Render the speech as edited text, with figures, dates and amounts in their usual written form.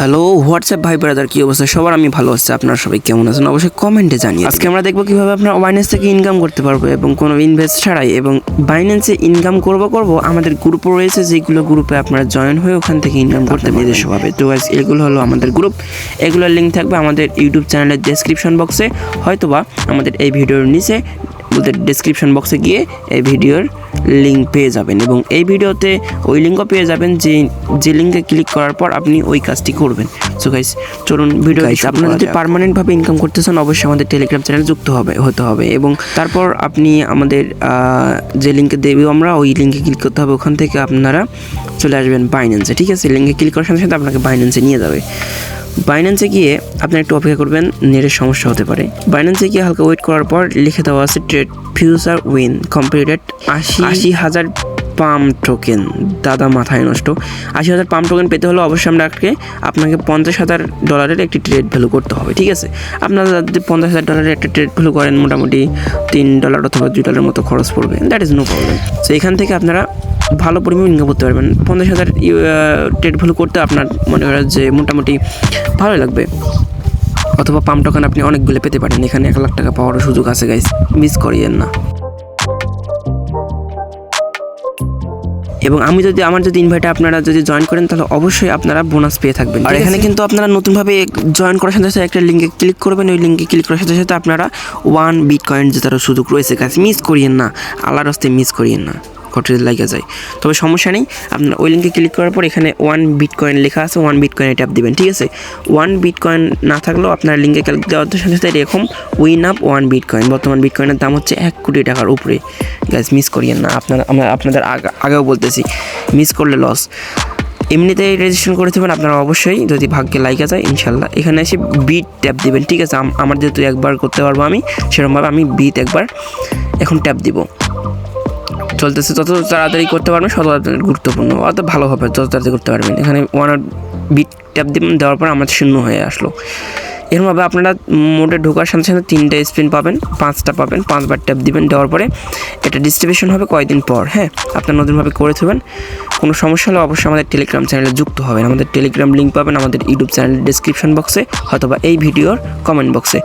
Hello WhatsApp ভাই brother, কি অবস্থা সবার? আমি ভালো আছি, আপনারা সবাই কেমন আছেন অবশ্যই কমেন্টে জানিয়ে। আজকে আমরা দেখবো কিভাবে আপনারা বাইন্যান্স থেকে ইনকাম করতে পারবো এবং কোনো ইনভেস্ট ছাড়াই, এবং বাইন্যান্সে ইনকাম করবো আমাদের গ্রুপ রয়েছে, যেগুলো গ্রুপে আপনারা জয়েন হয়ে ওখান থেকে ইনকাম করতে নিজস্বভাবে। তো গাইস, এগুলো হলো আমাদের গ্রুপ, এগুলোর লিঙ্ক থাকবে আমাদের ইউটিউব চ্যানেলের ডেসক্রিপশন বক্সে, হয়তোবা আমাদের এই ভিডিওর নিচে ওদের ডেসক্রিপশন বক্সে গিয়ে এই ভিডিওর লিঙ্ক পেয়ে যাবেন, এবং এই ভিডিওতে ওই লিঙ্কও পেয়ে যাবেন যে লিঙ্কে ক্লিক করার পর আপনি ওই কাজটি করবেন। সো গাইস, চলুন ভিডিও। আপনারা যদি পার্মানেন্টভাবে ইনকাম করতে চান অবশ্যই আমাদের টেলিগ্রাম চ্যানেল যুক্ত হতে হবে, এবং তারপর আপনি আমাদের যে লিঙ্কে দেবো আমরা, ওই লিঙ্কে ক্লিক করতে হবে। ওখান থেকে আপনারা চলে আসবেন বাইন্যান্সে, ঠিক আছে? লিঙ্কে ক্লিক করার সাথে সাথে আপনাকে বাইন্যান্সে নিয়ে যাবে। বাইন্যান্সে গিয়ে আপনি একটু অপেক্ষা করবেন, নেটের সমস্যা হতে পারে। বাইন্যান্সে গিয়ে হালকা ওয়েট করার পর লিখে দেওয়া আছে trade future win completed 80,000 pump token. দাদা মাথায় নষ্ট। 80,000 পাম্প টোকেন পেতে হলে অবশ্যই আপনাকে $50,000 একটি ট্রেড ভ্যালু করতে হবে, ঠিক আছে? আপনারা যদি $50,000 একটা ট্রেড ভ্যালু করেন, মোটামুটি $3 অথবা $2 মতো খরচ পড়বে, that is no problem. So এখান থেকে আপনারা ভালো পরিমাণ ইনকাম করতে পারবেন। 50,000 ট্রেড ভ্যালু করতে আপনার মনে করেন যে মোটামুটি ভালো লাগবে, অথবা পাম্প টোকেন আপনি অনেকগুলো পেতে পারেন। এখানে 1 লাখ টাকা পাওয়ারও সুযোগ আছে গাইস, মিস করিয়েন না। এবং আমার যদি ইনভাইটে আপনারা যদি জয়েন করেন, তাহলে অবশ্যই আপনারা বোনাস পেয়ে থাকবেন। আর এখানে কিন্তু আপনারা নতুনভাবে জয়েন করার সাথে সাথে একটা লিঙ্কে ক্লিক করবেন, ওই লিঙ্কে ক্লিক করার সাথে সাথে আপনারা 1 বিটকয়েন জেতারও সুযোগ রয়েছে গাইস, মিস করিয়েন না, আল্লাহর রাস্তায় মিস করিয়েন না, ঘটে লাগে যায়। তবে সমস্যা নেই, আপনার ওই লিঙ্কে ক্লিক করার পর এখানে 1 বিটকয়েন লেখা আছে, 1 বিটকয়েনে ট্যাপ দিবেন, ঠিক আছে? 1 বিটকয়েন না থাকলেও আপনার লিঙ্কে ক্লিক দেওয়ার সাথে সাথে এরকম উইন আপ 1 বিটকয়েন। বর্তমান বিটকয়েনের দাম হচ্ছে 1 কোটি টাকার উপরে গাইস, মিস করিয়েন না। আপনাদের আগেও বলতেছি, মিস করলে লস। এমনিতেই রেজিস্ট্রেশন করে দেবেন আপনারা অবশ্যই, যদি ভাগ্যে লাইকা যায় ইনশাল্লাহ। এখানে এসে বিট ট্যাপ দিবেন, ঠিক আছে? আমার যেহেতু একবার করতে পারবো আমি, সেরকমভাবে আমি বিট একবার এখন ট্যাপ দিব। চলতেছে, যত তাড়াতাড়ি করতে পারবেন তত গুরুত্বপূর্ণ, অত ভালো হবে, যত তাড়াতাড়ি করতে পারবেন। এখানে 1 বিট ট্যাপ দিবেন, দেওয়ার পর আমার 0 হয়ে আসলো। এরকমভাবে আপনারা মোডে ঢোকার সাথে সাথে 3টা স্পিন পাবেন, 5টা পাবেন, 5বার ট্যাপ দিবেন, দেওয়ার পরে এটা ডিস্ট্রিবিউশন হবে কয়েকদিন পর। হ্যাঁ, আপনারা নতুনভাবে করে থাকবেন। কোনো সমস্যা হলে অবশ্যই আমাদের টেলিগ্রাম চ্যানেলে যুক্ত হবেন। আমাদের টেলিগ্রাম লিঙ্ক পাবেন আমাদের ইউটিউব চ্যানেলের ডেসক্রিপশন বক্সে, অথবা এই ভিডিওর কমেন্ট বক্সে।